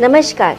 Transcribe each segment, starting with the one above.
नमस्कार।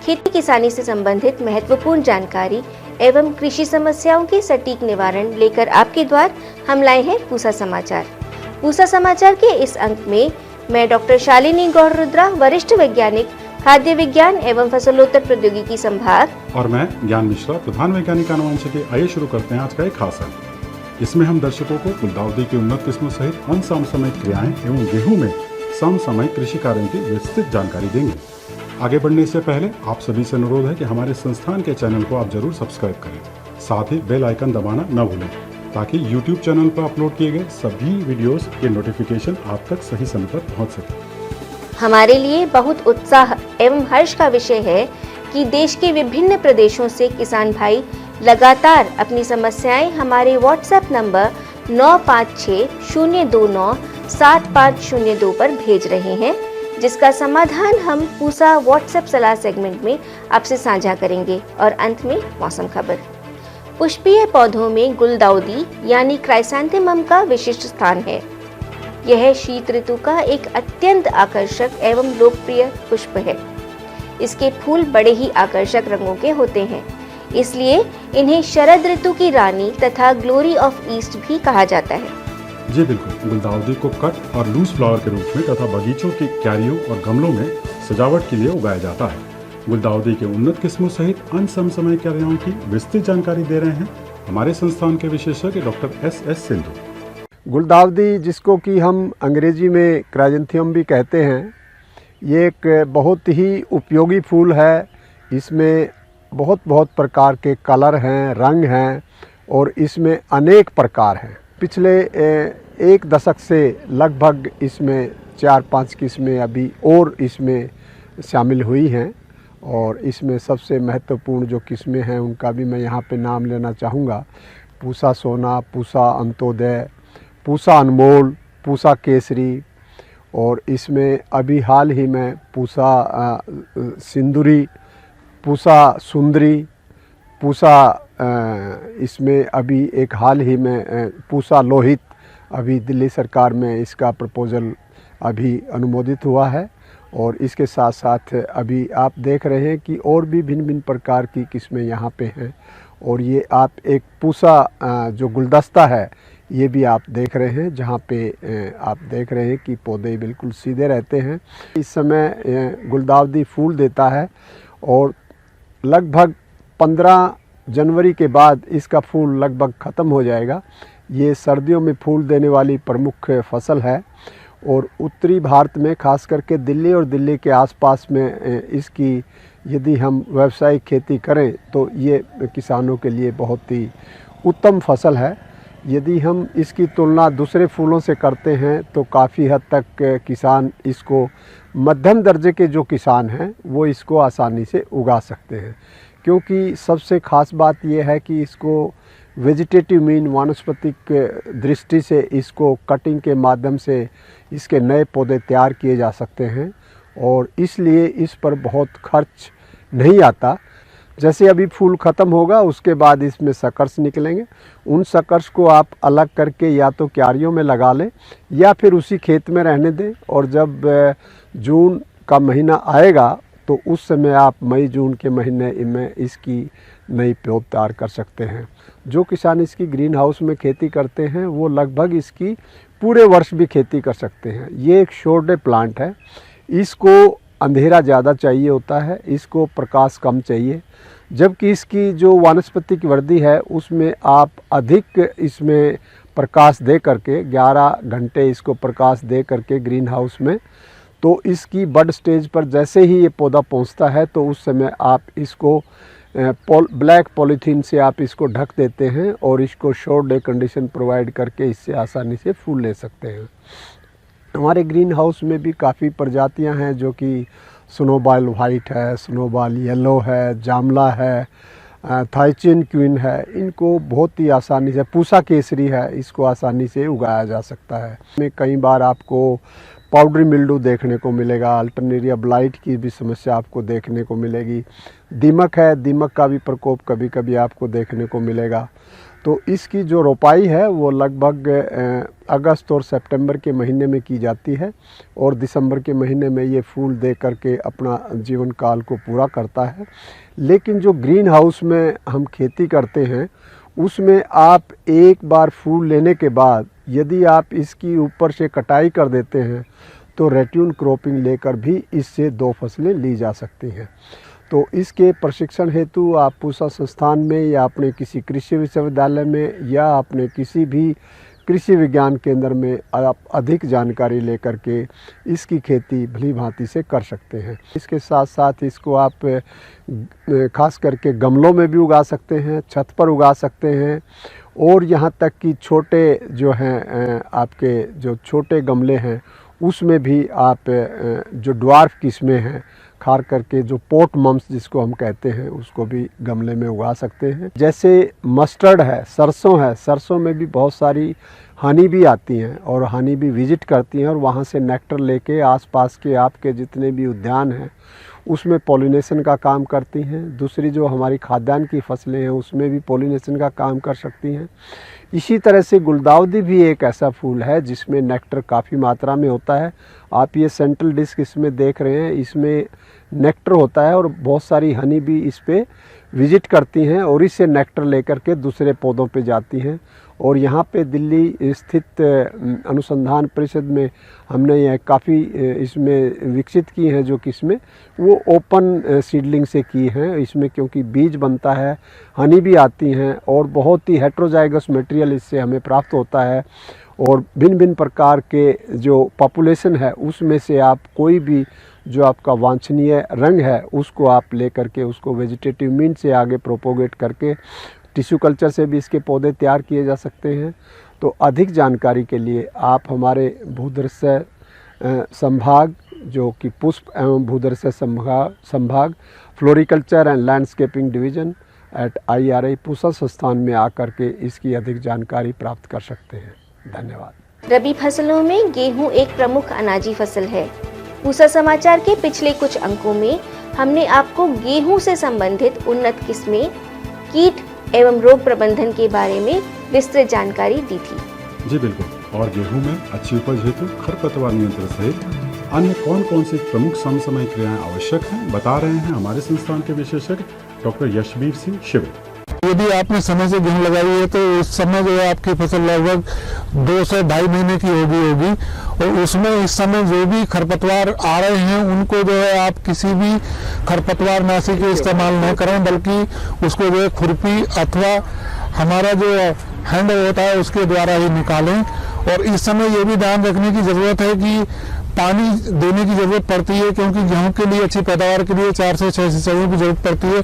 खेती किसानी से संबंधित महत्वपूर्ण जानकारी एवं कृषि समस्याओं के सटीक निवारण लेकर आपके द्वार हम लाए हैं पूसा समाचार। पूसा समाचार के इस अंक में मैं डॉक्टर शालिनी गौड़ रुद्रा, वरिष्ठ वैज्ञानिक खाद्य विज्ञान एवं फसलोत्तर प्रौद्योगिकी संभाग, और मैं ज्ञान मिश्रा, प्रधान वैज्ञानिक आनुवंशिकी। आइए शुरू करते हैं आज का एक खास अंक। इसमें हम दर्शकों को गुलदाउदी की उन्नत किस्मों सहित अन्य समसामयिक क्रियाएं एवं गेहूं में समसामयिक कृषि कार्यों की विस्तृत जानकारी देंगे। आगे बढ़ने से पहले आप सभी से अनुरोध है कि हमारे संस्थान के चैनल को आप जरूर सब्सक्राइब करें, साथ ही बेल आइकन दबाना न भूलें ताकि YouTube चैनल पर अपलोड किए गए सभी वीडियोस के नोटिफिकेशन आप तक सही समय पर पहुंच सके। हमारे लिए बहुत उत्साह एवं हर्ष का विषय है कि देश के विभिन्न प्रदेशों से किसान भाई लगातार अपनी समस्याएं हमारे व्हाट्सएप नंबर 9560297502 पर भेज रहे हैं, जिसका समाधान हम पूसा व्हाट्सएप सलाह सेगमेंट में आपसे साझा करेंगे। और अंत में मौसम खबर। पुष्पीय पौधों में गुलदाउदी यानी क्राइसैंथेमम का विशिष्ट स्थान है। यह शीत ऋतु का एक अत्यंत आकर्षक एवं लोकप्रिय पुष्प है। इसके फूल बड़े ही आकर्षक रंगों के होते हैं, इसलिए इन्हें शरद ऋतु की रानी तथा ग्लोरी ऑफ ईस्ट भी कहा जाता है। जी बिल्कुल, गुलदाउदी को कट और लूज फ्लावर के रूप में तथा बगीचों की क्यारियों और गमलों में सजावट के लिए उगाया जाता है। गुलदाउदी के उन्नत किस्मों सहित अन्य समसामयिक क्रियाओं की विस्तृत जानकारी दे रहे हैं हमारे संस्थान के विशेषज्ञ डॉक्टर एस सिंधु। गुलदाउदी, जिसको कि हम अंग्रेजी में क्राइसैंथेमम भी कहते हैं, ये एक बहुत ही उपयोगी फूल है। इसमें बहुत प्रकार के कलर हैं, रंग हैं और इसमें अनेक प्रकार हैं। पिछले एक दशक से लगभग इसमें 4-5 किस्में अभी और इसमें शामिल हुई हैं, और इसमें सबसे महत्वपूर्ण जो किस्में हैं उनका भी मैं यहाँ पे नाम लेना चाहूँगा। पूसा सोना, पूसा अंत्योदय, पूसा अनमोल, पूसा केसरी, और इसमें अभी हाल ही में पूसा सिंदूरी, पूसा सुंदरी, पूसा इसमें अभी एक हाल ही में पूसा लोहित, अभी दिल्ली सरकार में इसका प्रपोज़ल अभी अनुमोदित हुआ है। और इसके साथ साथ अभी आप देख रहे हैं कि और भी भिन्न प्रकार की किस्में यहाँ पे हैं। और ये आप एक पूसा जो गुलदस्ता है ये भी आप देख रहे हैं, जहाँ पे आप देख रहे हैं कि पौधे बिल्कुल सीधे रहते हैं। इस समय गुलदाउदी फूल देता है और लगभग 15 जनवरी के बाद इसका फूल लगभग ख़त्म हो जाएगा। ये सर्दियों में फूल देने वाली प्रमुख फसल है, और उत्तरी भारत में खास करके दिल्ली और दिल्ली के आसपास में इसकी यदि हम व्यावसायिक खेती करें तो ये किसानों के लिए बहुत ही उत्तम फसल है। यदि हम इसकी तुलना दूसरे फूलों से करते हैं तो काफ़ी हद तक किसान इसको, मध्यम दर्जे के जो किसान हैं वो इसको आसानी से उगा सकते हैं, क्योंकि सबसे ख़ास बात यह है कि इसको वेजिटेटिव मीन वानस्पतिक दृष्टि से इसको कटिंग के माध्यम से इसके नए पौधे तैयार किए जा सकते हैं, और इसलिए इस पर बहुत खर्च नहीं आता। जैसे अभी फूल ख़त्म होगा उसके बाद इसमें सकर्स निकलेंगे। उन सकर्स को आप अलग करके या तो क्यारियों में लगा लें या फिर उसी खेत में रहने दें, और जब जून का महीना आएगा तो उस समय आप मई जून के महीने में इसकी नई पौध तैयार कर सकते हैं। जो किसान इसकी ग्रीन हाउस में खेती करते हैं वो लगभग इसकी पूरे वर्ष भी खेती कर सकते हैं। ये एक शॉर्ट डे प्लांट है। इसको अंधेरा ज़्यादा चाहिए होता है, इसको प्रकाश कम चाहिए, जबकि इसकी जो वानस्पतिक वृद्धि है उसमें आप अधिक इसमें प्रकाश दे करके 11 घंटे इसको प्रकाश दे करके ग्रीन हाउस में, तो इसकी बड स्टेज पर जैसे ही ये पौधा पहुंचता है तो उस समय आप इसको ब्लैक पॉलीथीन से आप इसको ढक देते हैं और इसको शॉर्ट डे कंडीशन प्रोवाइड करके इससे आसानी से फूल ले सकते हैं। हमारे ग्रीन हाउस में भी काफ़ी प्रजातियां हैं, जो कि स्नोबॉल वाइट है, स्नोबॉल येलो है, जामला है, थाईचिन क्वीन है। इनको बहुत ही आसानी से, पूसा केसरी है, इसको आसानी से उगाया जा सकता है। में कई बार आपको पाउडरी मिल्डू देखने को मिलेगा, अल्टरनेरिया ब्लाइट की भी समस्या आपको देखने को मिलेगी। दीमक है, दीमक का भी प्रकोप कभी कभी आपको देखने को मिलेगा। तो इसकी जो रोपाई है वो लगभग अगस्त और सितंबर के महीने में की जाती है और दिसंबर के महीने में ये फूल दे करके अपना जीवन काल को पूरा करता है। लेकिन जो ग्रीन हाउस में हम खेती करते हैं उसमें आप एक बार फूल लेने के बाद यदि आप इसकी ऊपर से कटाई कर देते हैं तो रेट्यून क्रॉपिंग लेकर भी इससे 2 फसलें ली जा सकती हैं। तो इसके प्रशिक्षण हेतु आप पूसा संस्थान में या अपने किसी कृषि विश्वविद्यालय में या अपने किसी भी कृषि विज्ञान केंद्र में आप अधिक जानकारी लेकर के इसकी खेती भली भांति से कर सकते हैं। इसके साथ साथ इसको आप खास करके गमलों में भी उगा सकते हैं, छत पर उगा सकते हैं और यहाँ तक कि छोटे जो हैं आपके जो छोटे गमले हैं उसमें भी आप जो ड्वार्फ किस्में हैं खार करके जो पोट मम्स जिसको हम कहते हैं उसको भी गमले में उगा सकते हैं। जैसे मस्टर्ड है, सरसों है, सरसों में भी बहुत सारी हनी भी आती हैं और हनी भी विजिट करती हैं और वहाँ से नेक्टर लेके आसपास के आपके जितने भी उद्यान हैं उसमें पॉलिनेशन का काम करती हैं। दूसरी जो हमारी खाद्यान्न की फसलें हैं उसमें भी पॉलिनेशन का काम कर सकती हैं। इसी तरह से गुलदाउदी भी एक ऐसा फूल है जिसमें नेक्टर काफ़ी मात्रा में होता है। आप ये सेंट्रल डिस्क इसमें देख रहे हैं, इसमें नेक्टर होता है और बहुत सारी हनी भी इस पे विजिट करती हैं और इससे नेक्टर लेकर के दूसरे पौधों पे जाती हैं। और यहाँ पे दिल्ली स्थित अनुसंधान परिषद में हमने यह काफ़ी इसमें विकसित की हैं जो कि इसमें वो ओपन सीडलिंग से की हैं। इसमें क्योंकि बीज बनता है, हनी भी आती हैं और बहुत ही हेट्रोजाइगस मटेरियल इससे हमें प्राप्त होता है और भिन्न भिन्न प्रकार के जो पॉपुलेशन है उसमें से आप कोई भी जो आपका वांछनीय रंग है उसको आप ले करके उसको वेजिटेटिव मीन से आगे प्रोपोगेट करके टिश्यू कल्चर से भी इसके पौधे तैयार किए जा सकते हैं। तो अधिक जानकारी के लिए आप हमारे भूदृश्य संभाग जो कि पुष्प एवं भूदृश्य संभाग floriculture and landscaping division at IRI Pusa संस्थान में आकर के इसकी अधिक जानकारी प्राप्त कर सकते हैं। धन्यवाद। रबी फसलों में गेहूं एक प्रमुख अनाजी फसल है। पूसा समाचार के पिछले कुछ अंकों में हमने आपको गेहूं से संबंधित उन्नत किस्में, कीट एवं रोग प्रबंधन के बारे में विस्तृत जानकारी दी थी। जी बिल्कुल। और गेहूं में अच्छी उपज हेतु खरपतवार नियंत्रण सहित अन्य कौन कौन सी प्रमुख समसामयिक क्रियाएं आवश्यक हैं बता रहे हैं हमारे संस्थान के विशेषज्ञ डॉक्टर यशवीर सिंह शिवे। यदि आपने समय से गेहूं लगाई है तो उस समय जो है आपकी फसल लगभग 2 से 2.5 महीने की होगी और उसमें इस समय जो भी खरपतवार आ रहे हैं उनको जो है आप किसी भी खरपतवार नाशी के इस्तेमाल न करें बल्कि उसको जो है खुरपी अथवा हमारा जो हैंड होता है उसके द्वारा ही निकालें। और इस समय ये भी ध्यान रखने की ज़रूरत है कि पानी देने की ज़रूरत पड़ती है क्योंकि गेहूं के लिए अच्छी पैदावार के लिए 4 से 6 सिंचाइयों की ज़रूरत पड़ती है।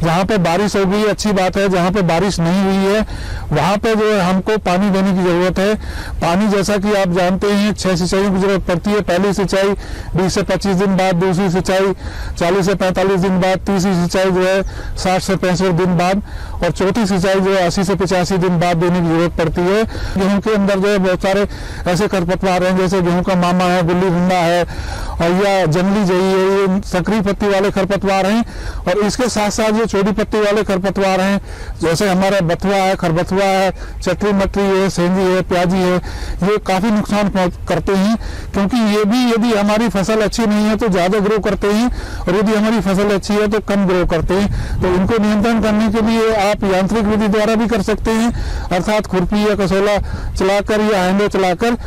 जहाँ पे बारिश हो गई अच्छी बात है, जहाँ पे बारिश नहीं हुई है वहाँ पे जो है हमको पानी देने की ज़रूरत है। पानी जैसा कि आप जानते हैं 6 सिंचाइयों की ज़रूरत पड़ती है। पहली सिंचाई 20 से 25 दिन बाद, दूसरी सिंचाई 40 से 45 दिन बाद, तीसरी सिंचाई जो है 60 से 65 दिन बाद और चौथी सिंचाई जो है 80 से 85 दिन बाद देने की ज़रूरत पड़ती है। गेहूँ के अंदर जो है बहुत सारे ऐसे खरपतवार हैं जैसे गेहूँ का मामा है, गुल्ली डंडा है और या जंगली जई है, ये सक्रिय पत्ती वाले खरपतवार हैं। और इसके साथ साथ जो छोटी पत्ती वाले खरपतवार हैं जैसे हमारा बथुआ है, खरबथुआ है, चटरी मटरी है, सेंधी है, प्याजी है, ये काफ़ी नुकसान करते हैं क्योंकि ये भी यदि हमारी फसल अच्छी नहीं है तो ज़्यादा ग्रो करते हैं और यदि हमारी फसल अच्छी है तो कम ग्रो करते हैं। तो इनको नियंत्रण करने के लिए आप यांत्रिक विधि द्वारा भी कर सकते हैं अर्थात खुरपी या कसोला चलाकर या हैंडो चलाकर।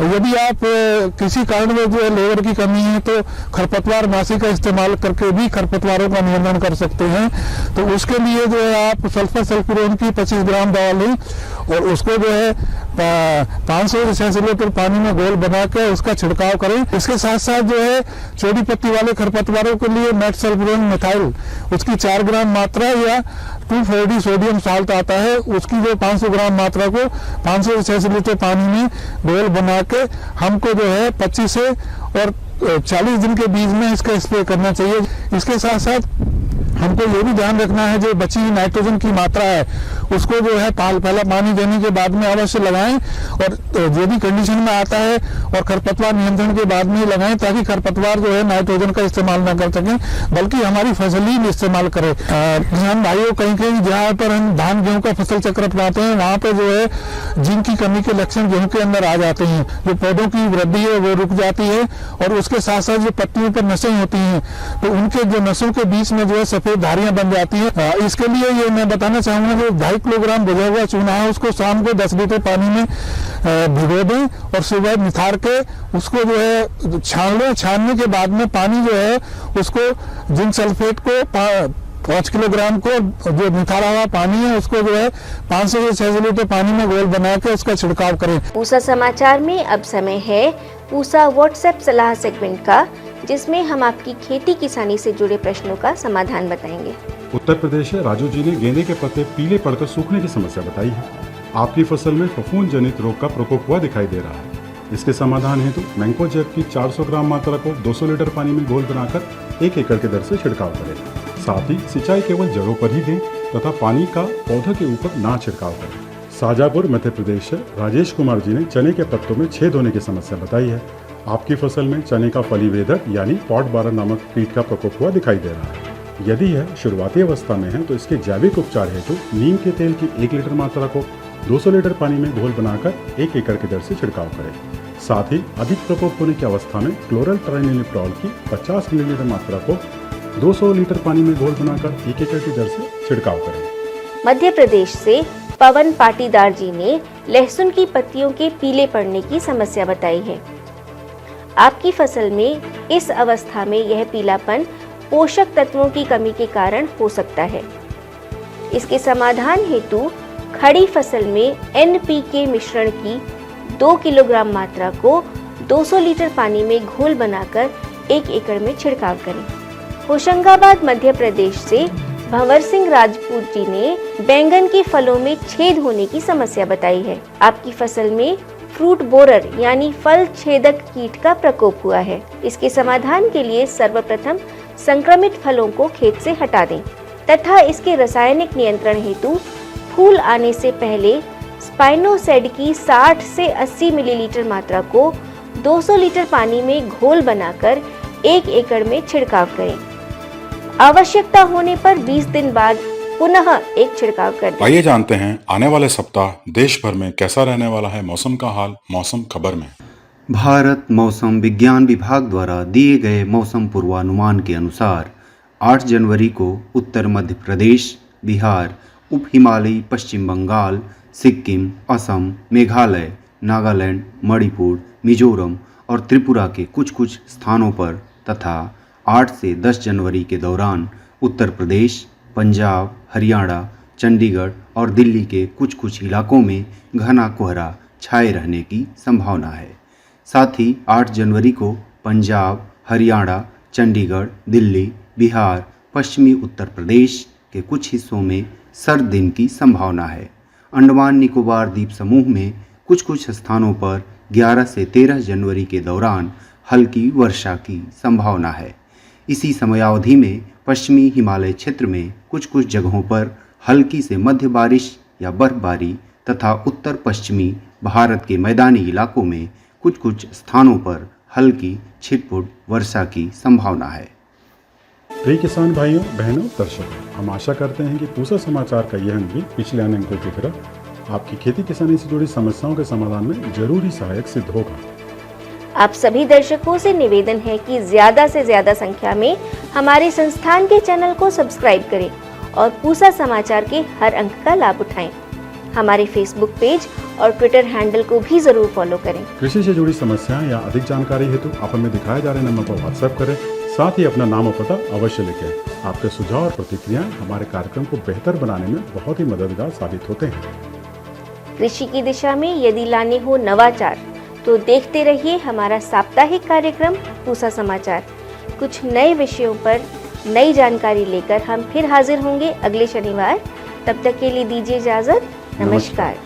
यदि आप किसी कारण में जो है लेबर की कमी है तो खरपतवार नाशी का इस्तेमाल करके भी खरपतवारों का नियंत्रण कर सकते हैं। तो उसके लिए जो है आप सल्फर सल्फ्यूरोन की 25 ग्राम दवा लें और उसको जो है 500 से 600 लीटर पानी में घोल बना के उसका छिड़काव करें। इसके साथ साथ जो है छोटी पत्ती वाले खरपतवारों के लिए मेट सल्फ्यूरोन मिथाइल उसकी 4 ग्राम मात्रा या 240 सोडियम साल्ट आता है, उसकी जो 500 ग्राम मात्रा को 500 से 600 लीटर पानी में घोल बना के हमको जो है 25 से और 40 दिन के बीच में इसका स्प्रे करना चाहिए। इसके साथ साथ हमको ये भी ध्यान रखना है जो बची हुई नाइट्रोजन की मात्रा है उसको जो है पहला पानी देने के बाद में अवश्य लगाएं, और जो भी कंडीशन में आता है और खरपतवार नियंत्रण के बाद में ही लगाएं, ताकि खरपतवार जो है नाइट्रोजन का इस्तेमाल न कर सकें बल्कि हमारी फसल ही इस्तेमाल करें। किसान भाइयों, कहीं कहीं जहाँ पर हम धान गेहूं का फसल चक्र अपनाते हैं वहाँ पे जो है जिंक की कमी के लक्षण गेहूं के अंदर आ जाते हैं, जो पौधों की वृद्धि है वो रुक जाती है, और उसके साथ साथ जो पत्तियों पर नसें होती हैं तो उनके जो नसों के बीच में जो है सफेद धारियां बन जाती हैं। इसके लिए ये मैं बताना चाहूंगा कि 2.5 किलोग्राम भुजा हुआ चूना है उसको शाम को 10 लीटर पानी में भिगो दें और सुबह निथार के उसको जो है छान लें। छानने के बाद में पानी जो है उसको जिंक सल्फेट को 5 किलोग्राम को जो निथारा हुआ पानी है उसको जो है 500 से 600 लीटर पानी में घोल बना के उसका छिड़काव करें। पूसा समाचार में अब समय है पूसा व्हाट्सएप सलाह सेगमेंट का, जिसमें हम आपकी खेती किसानी से जुड़े प्रश्नों का समाधान बताएंगे। उत्तर प्रदेश से राजू जी ने गेंदे के पत्ते पीले पड़कर सूखने की समस्या बताई है। आपकी फसल में फफूंद जनित रोग का प्रकोप हुआ दिखाई दे रहा है। इसके समाधान हेतु मैंकोजेब की 400 ग्राम मात्रा को 200 लीटर पानी में घोल बनाकर 1 एकड़ के दर से छिड़काव करें। साथ ही सिंचाई केवल जड़ों पर ही दें तथा पानी का पौधे के ऊपर ना छिड़काव करें। शाजापुर मध्य प्रदेश से राजेश कुमार जी ने चने के पत्तों में छेद होने की समस्या बताई है। आपकी फसल में चने का फलीवेदक यानी पॉट बारह नामक कीट का प्रकोप हुआ दिखाई दे रहा है। यदि यह शुरुआती अवस्था में है तो इसके जैविक उपचार हेतु नीम के तेल की 1 लीटर मात्रा को 200 लीटर पानी में घोल बनाकर 1 एकड़ की दर से छिड़काव करें। साथ ही अधिक प्रकोप होने की अवस्था में क्लोरल ट्राइनिलिप्रोल की 50 मिलीलीटर मात्रा को 200 लीटर पानी में घोल बनाकर 1 एकड़ की दर से छिड़काव करें। मध्य प्रदेश से पवन पाटीदार जी ने लहसुन की पत्तियों के पीले पड़ने की समस्या बताई है। आपकी फसल में इस अवस्था में यह पीलापन पोषक तत्वों की कमी के कारण हो सकता है। इसके समाधान हेतु खड़ी फसल में NPK मिश्रण की 2 किलोग्राम मात्रा को 200 लीटर पानी में घोल बनाकर 1 एकड़ में छिड़काव करें। होशंगाबाद मध्य प्रदेश से भंवर सिंह राजपूत जी ने बैंगन के फलों में छेद होने की समस्या बताई है। आपकी फसल में फ्रूट बोरर यानी फल छेदक कीट का प्रकोप हुआ है। इसके समाधान के लिए सर्वप्रथम संक्रमित फलों को खेत से हटा दें तथा इसके रासायनिक नियंत्रण हेतु फूल आने से पहले स्पाइनोसेड की 60 से 80 मिलीलीटर मात्रा को 200 लीटर पानी में घोल बनाकर 1 एकड़ में छिड़काव करें। आवश्यकता होने पर 20 दिन बाद पुनः एक छिड़काव कर दें। आइए जानते हैं आने वाले सप्ताह देश भर में कैसा रहने वाला है मौसम का हाल मौसम खबर में। भारत मौसम विज्ञान विभाग द्वारा दिए गए मौसम पूर्वानुमान के अनुसार 8 जनवरी को उत्तर मध्य प्रदेश, बिहार, उप हिमालयी पश्चिम बंगाल, सिक्किम, असम, मेघालय, नागालैंड, मणिपुर, मिजोरम और त्रिपुरा के कुछ स्थानों पर तथा 8 से 10 जनवरी के दौरान उत्तर प्रदेश, पंजाब, हरियाणा, चंडीगढ़ और दिल्ली के कुछ इलाकों में घना कोहरा छाए रहने की संभावना है। साथ ही 8 जनवरी को पंजाब, हरियाणा, चंडीगढ़, दिल्ली, बिहार, पश्चिमी उत्तर प्रदेश के कुछ हिस्सों में सर्द दिन की संभावना है। अंडमान निकोबार द्वीप समूह में कुछ स्थानों पर 11 से 13 जनवरी के दौरान हल्की वर्षा की संभावना है। इसी समयावधि में पश्चिमी हिमालय क्षेत्र में कुछ जगहों पर हल्की से मध्य बारिश या बर्फबारी तथा उत्तर पश्चिमी भारत के मैदानी इलाकों में कुछ स्थानों पर हल्की छिटपुट वर्षा की संभावना है। प्रिय किसान भाइयों, बहनों, दर्शकों, हम आशा करते हैं कि पूसा समाचार का यह अंक भी पिछले अन्य अंकों की तरह आपकी खेती किसानी से जुड़ी समस्याओं के समाधान में जरूरी सहायक सिद्ध होगा। आप सभी दर्शकों से निवेदन है कि ज्यादा से ज्यादा संख्या में हमारे संस्थान के चैनल को सब्सक्राइब करें और पूसा समाचार के हर अंक का लाभ उठाएं। हमारे फेसबुक पेज और ट्विटर हैंडल को भी जरूर फॉलो करें। कृषि से जुड़ी समस्याएं या अधिक जानकारी हेतु आप हमें दिखाए जा रहे नंबर पर व्हाट्सएप करें। साथ ही अपना नाम और पता अवश्य लिखें। आपके सुझाव और प्रतिक्रियाएं हमारे कार्यक्रम को बेहतर बनाने में बहुत ही मददगार साबित होते हैं। कृषि की दिशा में यदि लाने हो नवाचार तो देखते रहिए हमारा साप्ताहिक कार्यक्रम पूसा समाचार। कुछ नए विषयों पर नई जानकारी लेकर हम फिर हाजिर होंगे अगले शनिवार। तब तक के लिए दीजिए इजाजत। नमस्कार।